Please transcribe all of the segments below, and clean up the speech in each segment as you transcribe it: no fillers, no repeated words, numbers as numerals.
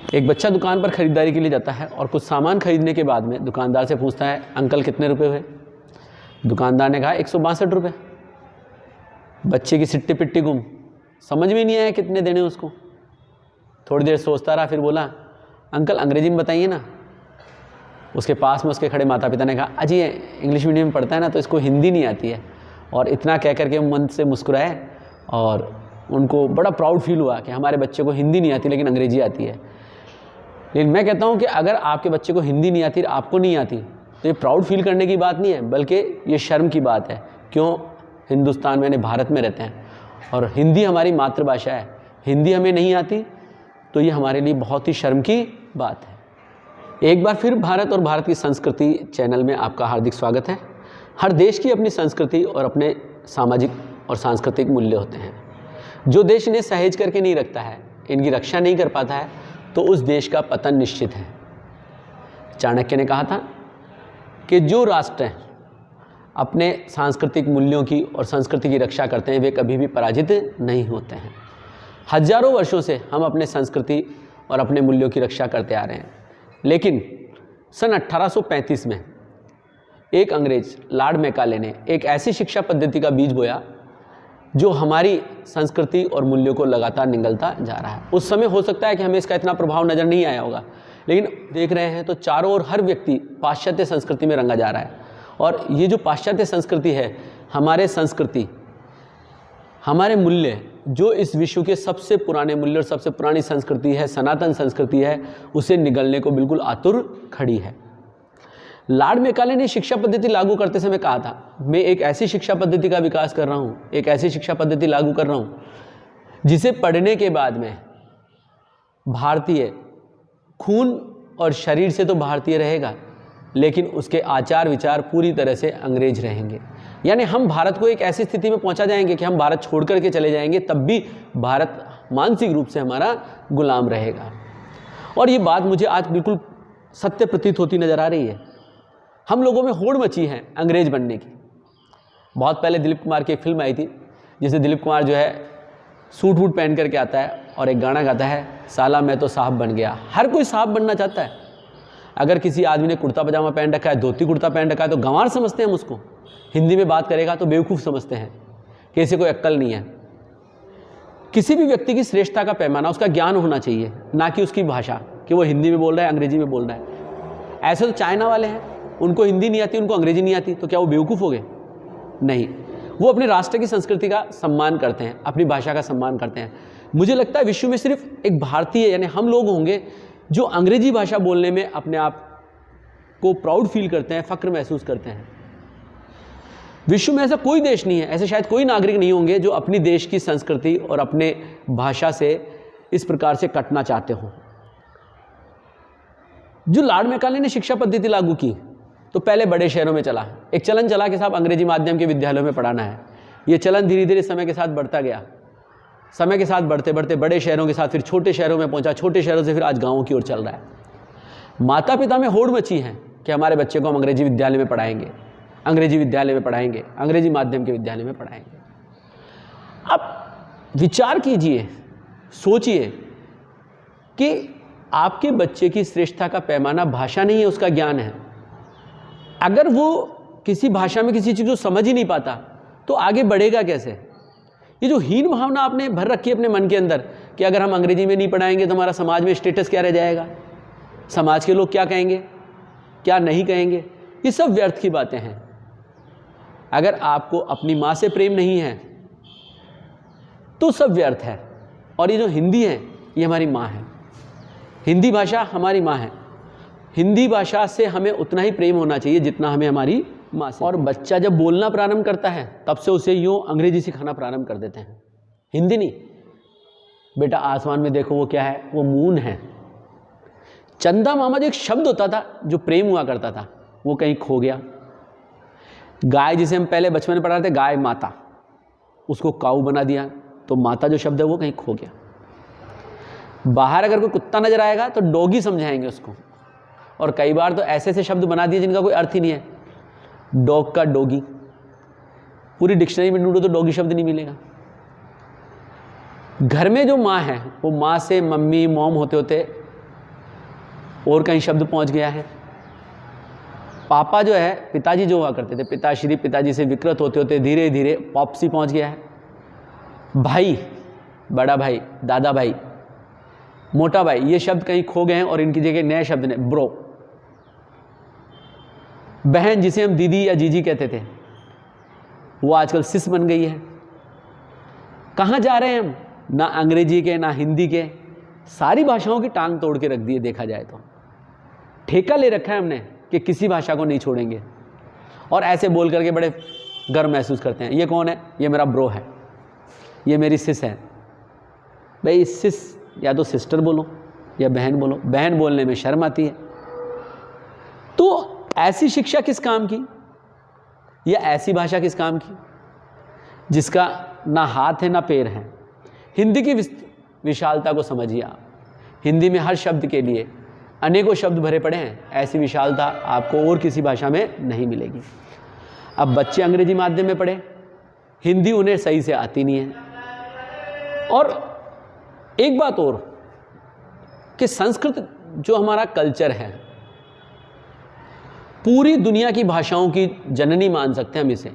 एक बच्चा दुकान पर ख़रीदारी के लिए जाता है और कुछ सामान खरीदने के बाद में दुकानदार से पूछता है, अंकल कितने रुपए हुए? दुकानदार ने कहा 162 रुपये। बच्चे की सिट्टी पिट्टी गुम, समझ में नहीं आया कितने देने उसको। थोड़ी देर सोचता रहा, फिर बोला, अंकल अंग्रेजी में बताइए ना। उसके पास में उसके खड़े माता पिता ने कहा, अजी ये इंग्लिश मीडियम में पढ़ता है ना, तो इसको हिंदी नहीं आती है। और इतना कह करके मन से मुस्कुराए और उनको बड़ा प्राउड फील हुआ कि हमारे बच्चे को हिंदी नहीं आती लेकिन अंग्रेजी आती है। लेकिन मैं कहता हूँ कि अगर आपके बच्चे को हिंदी नहीं आती, आपको नहीं आती, तो ये प्राउड फील करने की बात नहीं है, बल्कि ये शर्म की बात है। क्यों? हिंदुस्तान में, भारत में रहते हैं और हिंदी हमारी मातृभाषा है। हिंदी हमें नहीं आती तो ये हमारे लिए बहुत ही शर्म की बात है। एक बार फिर भारत और भारत की संस्कृति चैनल में आपका हार्दिक स्वागत है। हर देश की अपनी संस्कृति और अपने सामाजिक और सांस्कृतिक मूल्य होते हैं। जो देश इन्हें सहेज करके नहीं रखता है, इनकी रक्षा नहीं कर पाता है, तो उस देश का पतन निश्चित है। चाणक्य ने कहा था कि जो राष्ट्र अपने सांस्कृतिक मूल्यों की और संस्कृति की रक्षा करते हैं, वे कभी भी पराजित नहीं होते हैं। हजारों वर्षों से हम अपने संस्कृति और अपने मूल्यों की रक्षा करते आ रहे हैं, लेकिन सन 1835 में एक अंग्रेज लॉर्ड मैकाले ने एक ऐसी शिक्षा पद्धति का बीज बोया जो हमारी संस्कृति और मूल्यों को लगातार निगलता जा रहा है। उस समय हो सकता है कि हमें इसका इतना प्रभाव नज़र नहीं आया होगा, लेकिन देख रहे हैं तो चारों ओर हर व्यक्ति पाश्चात्य संस्कृति में रंगा जा रहा है। और ये जो पाश्चात्य संस्कृति है, हमारे संस्कृति, हमारे मूल्य, जो इस विश्व के सबसे पुराने मूल्य और सबसे पुरानी संस्कृति है, सनातन संस्कृति है, उसे निगलने को बिल्कुल आतुर खड़ी है। लॉर्ड मैकाले ने शिक्षा पद्धति लागू करते समय कहा था, मैं एक ऐसी शिक्षा पद्धति का विकास कर रहा हूँ, एक ऐसी शिक्षा पद्धति लागू कर रहा हूँ जिसे पढ़ने के बाद में भारतीय खून और शरीर से तो भारतीय रहेगा, लेकिन उसके आचार विचार पूरी तरह से अंग्रेज रहेंगे। यानी हम भारत को एक ऐसी स्थिति में पहुंचा जाएंगे कि हम भारत छोड़ करके चले जाएंगे, तब भी भारत मानसिक रूप से हमारा गुलाम रहेगा। और ये बात मुझे आज बिल्कुल सत्य प्रतीत होती नजर आ रही है। हम लोगों में होड़ मची है अंग्रेज बनने की। बहुत पहले दिलीप कुमार की एक फिल्म आई थी, जिसे दिलीप कुमार जो है सूट वूट पहन करके आता है और एक गाना गाता है, साला मैं तो साहब बन गया। हर कोई साहब बनना चाहता है। अगर किसी आदमी ने कुर्ता पजामा पहन रखा है, धोती कुर्ता पहन रखा है, तो गंवार समझते हैं हम उसको। हिंदी में बात करेगा तो बेवकूफ़ समझते हैं कि इसे कोई अक्ल नहीं है। किसी भी व्यक्ति की श्रेष्ठता का पैमाना उसका ज्ञान होना चाहिए, ना कि उसकी भाषा, कि वो हिंदी में बोल रहा है, अंग्रेजी में बोल रहा है। ऐसे तो चाइना वाले हैं, उनको हिंदी नहीं आती, उनको अंग्रेजी नहीं आती, तो क्या वो बेवकूफ़ हो गए? नहीं, वो अपने राष्ट्र की संस्कृति का सम्मान करते हैं, अपनी भाषा का सम्मान करते हैं। मुझे लगता है विश्व में सिर्फ एक भारतीय यानी हम लोग होंगे जो अंग्रेजी भाषा बोलने में अपने आप को प्राउड फील करते हैं, फ़ख्र महसूस करते हैं। विश्व में ऐसा कोई देश नहीं है, ऐसे शायद कोई नागरिक नहीं होंगे जो अपनी देश की संस्कृति और अपने भाषा से इस प्रकार से कटना चाहते हो। जो लॉर्ड मैकाले ने शिक्षा पद्धति लागू की, तो पहले बड़े शहरों में चला, एक चलन चला कि साहब अंग्रेजी माध्यम के विद्यालयों में पढ़ाना है। ये चलन धीरे धीरे समय के साथ बढ़ता गया। समय के साथ बढ़ते बढ़ते बड़े शहरों के साथ फिर छोटे शहरों में पहुंचा, छोटे शहरों से फिर आज गाँवों की ओर चल रहा है। माता पिता में होड़ मची है कि हमारे बच्चे को हम अंग्रेजी विद्यालय में पढ़ाएंगे, अंग्रेजी विद्यालय में पढ़ाएंगे, अंग्रेजी माध्यम के विद्यालय में पढ़ाएंगे। अब विचार कीजिए, सोचिए कि आपके बच्चे की श्रेष्ठता का पैमाना भाषा नहीं है, उसका ज्ञान है। अगर वो किसी भाषा में किसी चीज़ को समझ ही नहीं पाता तो आगे बढ़ेगा कैसे? ये जो हीन भावना आपने भर रखी है अपने मन के अंदर कि अगर हम अंग्रेजी में नहीं पढ़ाएंगे तो हमारा समाज में स्टेटस क्या रह जाएगा, समाज के लोग क्या कहेंगे, क्या नहीं कहेंगे, ये सब व्यर्थ की बातें हैं। अगर आपको अपनी माँ से प्रेम नहीं है तो सब व्यर्थ है। और ये जो हिंदी है, ये हमारी माँ है, हिंदी भाषा हमारी माँ है। हिंदी भाषा से हमें उतना ही प्रेम होना चाहिए जितना हमें हमारी माँ से। और बच्चा जब बोलना प्रारंभ करता है तब से उसे यूँ अंग्रेजी सिखाना प्रारंभ कर देते हैं, हिंदी नहीं। बेटा आसमान में देखो वो क्या है, वो मून है। चंदा मामा जो एक शब्द होता था जो प्रेम हुआ करता था, वो कहीं खो गया। गाय जिसे हम पहले बचपन में पढ़ा थे, गाय माता, उसको काऊ बना दिया, तो माता जो शब्द है वो कहीं खो गया। बाहर अगर कोई कुत्ता नजर आएगा तो डॉगी समझाएंगे उसको, और कई बार तो ऐसे ऐसे शब्द बना दिए जिनका कोई अर्थ ही नहीं है। डॉग का डॉगी, पूरी डिक्शनरी में ढूंढो तो डॉगी शब्द नहीं मिलेगा। घर में जो माँ है वो माँ से मम्मी मॉम होते होते और कहीं शब्द पहुंच गया है। पापा जो है, पिताजी जो हुआ करते थे, पिताश्री, पिताजी से विकृत होते होते धीरे धीरे पॉप्सी पहुंच गया है। भाई, बड़ा भाई, दादा भाई, मोटा भाई, ये शब्द कहीं खो गए हैं और इनकी जगह नए शब्द ने ब्रो। बहन जिसे हम दीदी या जीजी कहते थे, वो आजकल सिस बन गई है। कहाँ जा रहे हैं हम? ना अंग्रेजी के ना हिंदी के, सारी भाषाओं की टांग तोड़ के रख दी है। देखा जाए तो ठेका ले रखा है हमने कि किसी भाषा को नहीं छोड़ेंगे, और ऐसे बोल करके बड़े गर्व महसूस करते हैं। ये कौन है? ये मेरा ब्रो है, ये मेरी सिस है। भाई सिस या तो सिस्टर बोलो या बहन बोलो, बहन बोलने में शर्म आती है। तो ऐसी शिक्षा किस काम की, या ऐसी भाषा किस काम की जिसका ना हाथ है ना पैर है। हिंदी की विशालता को समझिए आप। हिंदी में हर शब्द के लिए अनेकों शब्द भरे पड़े हैं। ऐसी विशालता आपको और किसी भाषा में नहीं मिलेगी। अब बच्चे अंग्रेजी माध्यम में पढ़े, हिंदी उन्हें सही से आती नहीं है। और एक बात और कि संस्कृत जो हमारा कल्चर है, पूरी दुनिया की भाषाओं की जननी मान सकते हैं हम इसे।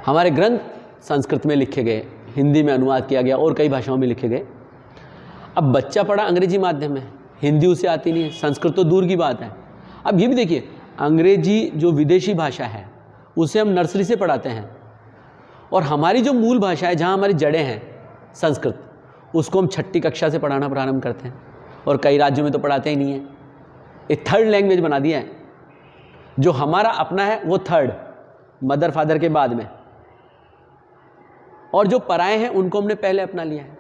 हमारे ग्रंथ संस्कृत में लिखे गए, हिंदी में अनुवाद किया गया और कई भाषाओं में लिखे गए। अब बच्चा पढ़ा अंग्रेजी माध्यम में, हिंदी उसे आती नहीं है, संस्कृत तो दूर की बात है। अब ये भी देखिए, अंग्रेजी जो विदेशी भाषा है उसे हम नर्सरी से पढ़ाते हैं, और हमारी जो मूल भाषा है, जहाँ हमारी जड़ें हैं संस्कृत, उसको हम 6ठी कक्षा से पढ़ाना प्रारंभ करते हैं। और कई राज्यों में तो पढ़ाते ही नहीं है। एक थर्ड लैंग्वेज बना दिया है। जो हमारा अपना है वो थर्ड, मदर फादर के बाद में, और जो पराए हैं उनको हमने पहले अपना लिया है।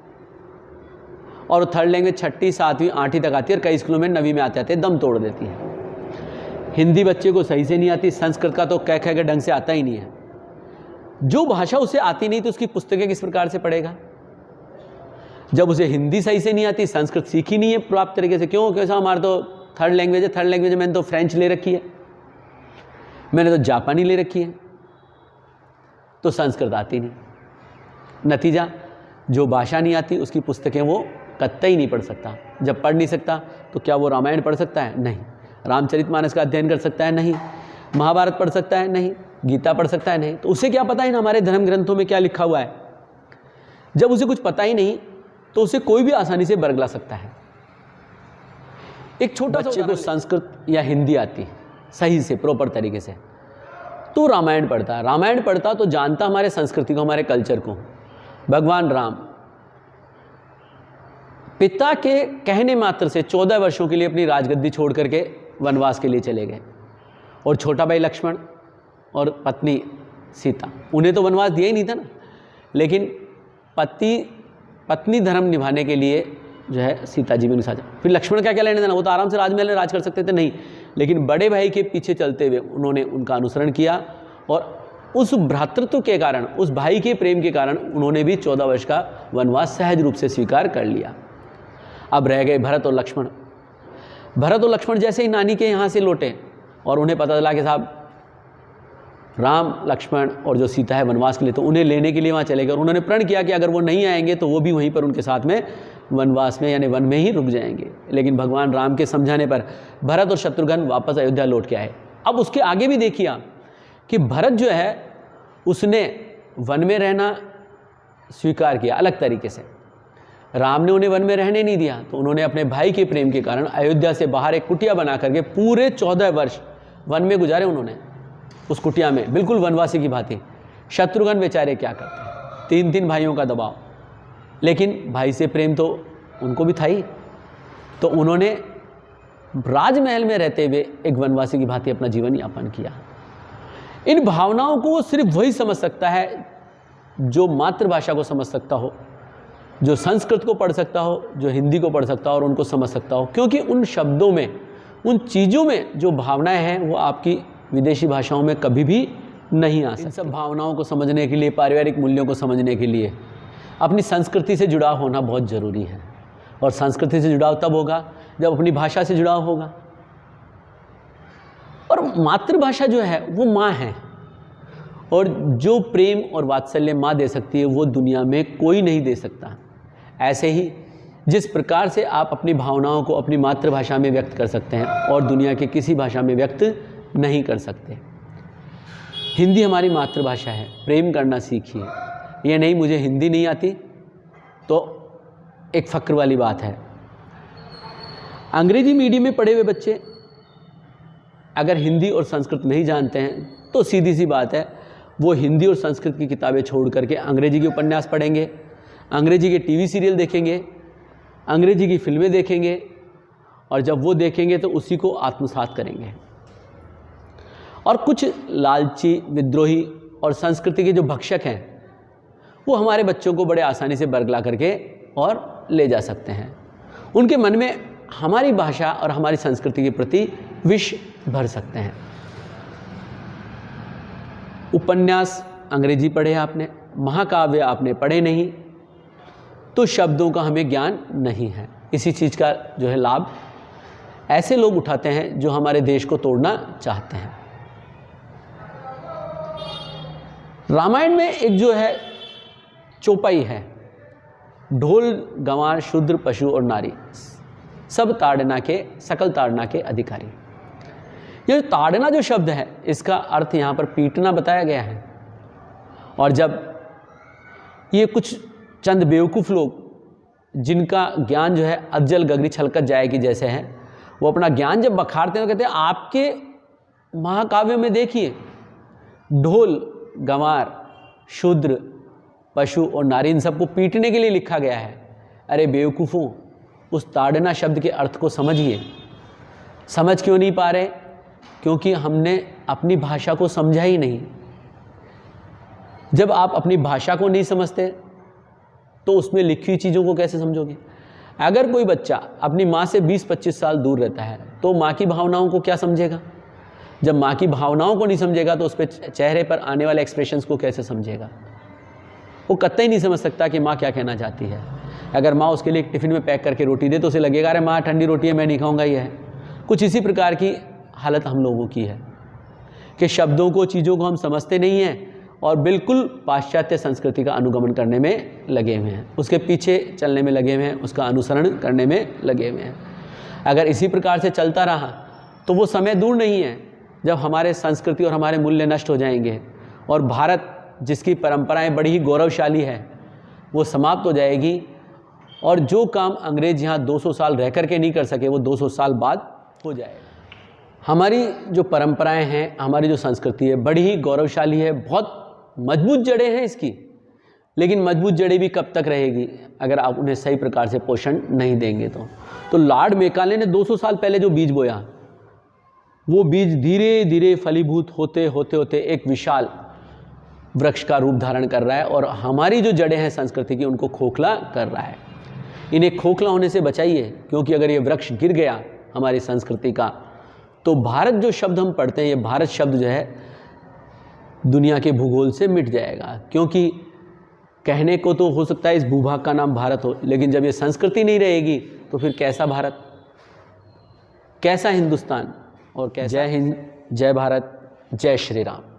और थर्ड लैंग्वेज 6ठी 7वीं 8वीं तक आती है, और कई स्कूलों में 9वीं में आते दम तोड़ देती है। हिंदी बच्चे को सही से नहीं आती, संस्कृत का तो कह के ढंग से आता ही नहीं है। जो भाषा उसे आती नहीं तो उसकी पुस्तकें किस प्रकार से पढ़ेगा? जब उसे हिंदी सही से नहीं आती, संस्कृत सीखी नहीं है प्राप्त तरीके से, क्यों? कैसा हमारा तो थर्ड लैंग्वेज है। थर्ड लैंग्वेज मैंने तो फ्रेंच ले रखी है, मैंने तो जापानी ले रखी है, तो संस्कृत आती नहीं। नतीजा, जो भाषा नहीं आती उसकी पुस्तकें वो कतई नहीं पढ़ सकता। जब पढ़ नहीं सकता तो क्या वो रामायण पढ़ सकता है? नहीं। रामचरितमानस का अध्ययन कर सकता है? नहीं। महाभारत पढ़ सकता है? नहीं। गीता पढ़ सकता है? नहीं। तो उसे क्या पता है इन हमारे धर्म ग्रंथों में क्या लिखा हुआ है? जब उसे कुछ पता ही नहीं तो उसे कोई भी आसानी से बरगला सकता है। एक छोटा बच्चे को संस्कृत या हिंदी आती सही से प्रॉपर तरीके से, तो रामायण पढ़ता, रामायण पढ़ता तो जानता हमारे संस्कृति को, हमारे कल्चर को। भगवान राम पिता के कहने मात्र से 14 वर्षों के लिए अपनी राजगद्दी छोड़ करके वनवास के लिए चले गए, और छोटा भाई लक्ष्मण और पत्नी सीता, उन्हें तो वनवास दिया ही नहीं था ना, लेकिन पत्नी धर्म निभाने के लिए जो है सीता जी भी उनके साथ। फिर लक्ष्मण क्या क्या लेने देना, वो तो आराम से राजमहल में राज कर सकते थे, नहीं। लेकिन बड़े भाई के पीछे चलते हुए उन्होंने उनका अनुसरण किया, और उस भ्रातृत्व के कारण, उस भाई के प्रेम के कारण उन्होंने भी 14 वर्ष का वनवास सहज रूप से स्वीकार कर लिया। अब रह गए भरत और लक्ष्मण। भरत और लक्ष्मण जैसे ही नानी के यहाँ से लौटे और उन्हें पता चला कि साहब राम, लक्ष्मण और जो सीता है वनवास के लिए, तो उन्हें लेने के लिए वहाँ चले गए, और उन्होंने प्रण किया कि अगर वो नहीं आएंगे तो वो भी वहीं पर उनके साथ में वनवास में यानी वन में ही रुक जाएंगे। लेकिन भगवान राम के समझाने पर भरत और शत्रुघ्न वापस अयोध्या लौट के आए। अब उसके आगे भी देखिए आप कि भरत जो है उसने वन में रहना स्वीकार किया अलग तरीके से, राम ने उन्हें वन में रहने नहीं दिया, तो उन्होंने अपने भाई के प्रेम के कारण अयोध्या से बाहर एक कुटिया बना करके पूरे 14 वर्ष वन में गुजारे उन्होंने, उस कुटिया में बिल्कुल वनवासी की भांति। शत्रुघ्न बेचारे क्या करते, 3 भाइयों का दबाव, लेकिन भाई से प्रेम तो उनको भी था ही, तो उन्होंने राजमहल में रहते हुए एक वनवासी की भांति अपना जीवन यापन किया। इन भावनाओं को सिर्फ वही समझ सकता है जो मातृभाषा को समझ सकता हो, जो संस्कृत को पढ़ सकता हो, जो हिंदी को पढ़ सकता हो और उनको समझ सकता हो, क्योंकि उन शब्दों में, उन चीज़ों में जो भावनाएं हैं वो आपकी विदेशी भाषाओं में कभी भी नहीं आ सकती। इन सब भावनाओं को समझने के लिए, पारिवारिक मूल्यों को समझने के लिए अपनी संस्कृति से जुड़ाव होना बहुत ज़रूरी है, और संस्कृति से जुड़ाव तब होगा जब अपनी भाषा से जुड़ाव होगा। और मातृभाषा जो है वो माँ है, और जो प्रेम और वात्सल्य माँ दे सकती है वो दुनिया में कोई नहीं दे सकता। ऐसे ही जिस प्रकार से आप अपनी भावनाओं को अपनी मातृभाषा में व्यक्त कर सकते हैं और दुनिया के किसी भाषा में व्यक्त नहीं कर सकते। हिंदी हमारी मातृभाषा है, प्रेम करना सीखिए। ये नहीं मुझे हिंदी नहीं आती तो एक फ़क्र वाली बात है। अंग्रेजी मीडियम में पढ़े हुए बच्चे अगर हिंदी और संस्कृत नहीं जानते हैं तो सीधी सी बात है, वो हिंदी और संस्कृत की किताबें छोड़ करके अंग्रेजी के उपन्यास पढ़ेंगे, अंग्रेजी के टीवी सीरियल देखेंगे, अंग्रेजी की फिल्में देखेंगे और जब वो देखेंगे तो उसी को आत्मसात करेंगे। और कुछ लालची, विद्रोही और संस्कृति के जो भक्षक हैं वो हमारे बच्चों को बड़े आसानी से बरगला करके और ले जा सकते हैं। उनके मन में हमारी भाषा और हमारी संस्कृति के प्रति विष भर सकते हैं। उपन्यास अंग्रेजी पढ़े आपने, महाकाव्य आपने पढ़े नहीं, तो शब्दों का हमें ज्ञान नहीं है। इसी चीज़ का जो है लाभ ऐसे लोग उठाते हैं जो हमारे देश को तोड़ना चाहते हैं। रामायण में एक जो है चौपाई है, ढोल गंवार शूद्र पशु और नारी सब ताड़ना के सकल ताड़ना के अधिकारी। ये ताड़ना जो शब्द है इसका अर्थ यहाँ पर पीटना बताया गया है। और जब ये कुछ चंद बेवकूफ़ लोग जिनका ज्ञान जो है अज्जल गगरी छलकत जाए की जैसे है, वो अपना ज्ञान जब बखारते हैं तो कहते हैं आपके महाकाव्य में देखिए ढोल गंवार शूद्र पशु और नारी इन सबको पीटने के लिए लिखा गया है। अरे बेवकूफ़ों, उस ताड़ना शब्द के अर्थ को समझिए। समझ क्यों नहीं पा रहे? क्योंकि हमने अपनी भाषा को समझा ही नहीं। जब आप अपनी भाषा को नहीं समझते तो उसमें लिखी हुई चीज़ों को कैसे समझोगे? अगर कोई बच्चा अपनी माँ से 20-25 साल दूर रहता है तो माँ की भावनाओं को क्या समझेगा? जब माँ की भावनाओं को नहीं समझेगा तो उस पर चेहरे पर आने वाले एक्सप्रेशंस को कैसे समझेगा? वो कतई नहीं समझ सकता कि माँ क्या कहना चाहती है। अगर माँ उसके लिए एक टिफ़िन में पैक करके रोटी दे तो उसे लगेगा अरे माँ ठंडी रोटी है, मैं नहीं खाऊंगा। ये है कुछ इसी प्रकार की हालत हम लोगों की है कि शब्दों को, चीज़ों को हम समझते नहीं हैं और बिल्कुल पाश्चात्य संस्कृति का अनुगमन करने में लगे हुए हैं, उसके पीछे चलने में लगे हुए हैं, उसका अनुसरण करने में लगे हुए हैं। अगर इसी प्रकार से चलता रहा तो वो समय दूर नहीं है जब हमारे संस्कृति और हमारे मूल्य नष्ट हो जाएंगे और भारत जिसकी परंपराएं बड़ी ही गौरवशाली है वो समाप्त हो जाएगी। और जो काम अंग्रेज यहाँ 200 साल रह कर के नहीं कर सके वो 200 साल बाद हो जाएगा। हमारी जो परंपराएं हैं, हमारी जो संस्कृति है बड़ी ही गौरवशाली है, बहुत मजबूत जड़ें हैं इसकी। लेकिन मजबूत जड़ें भी कब तक रहेगी अगर आप उन्हें सही प्रकार से पोषण नहीं देंगे तो लॉर्ड मेकाले ने 200 साल पहले जो बीज बोया वो बीज धीरे धीरे फलीभूत होते होते होते एक विशाल वृक्ष का रूप धारण कर रहा है और हमारी जो जड़ें हैं संस्कृति की उनको खोखला कर रहा है। इन्हें खोखला होने से बचाइए, क्योंकि अगर ये वृक्ष गिर गया हमारी संस्कृति का तो भारत जो शब्द हम पढ़ते हैं, ये भारत शब्द जो है दुनिया के भूगोल से मिट जाएगा। क्योंकि कहने को तो हो सकता है इस भूभाग का नाम भारत हो, लेकिन जब ये संस्कृति नहीं रहेगी तो फिर कैसा भारत, कैसा हिंदुस्तान और कैसा। जय हिंद, जय भारत, जय श्री राम।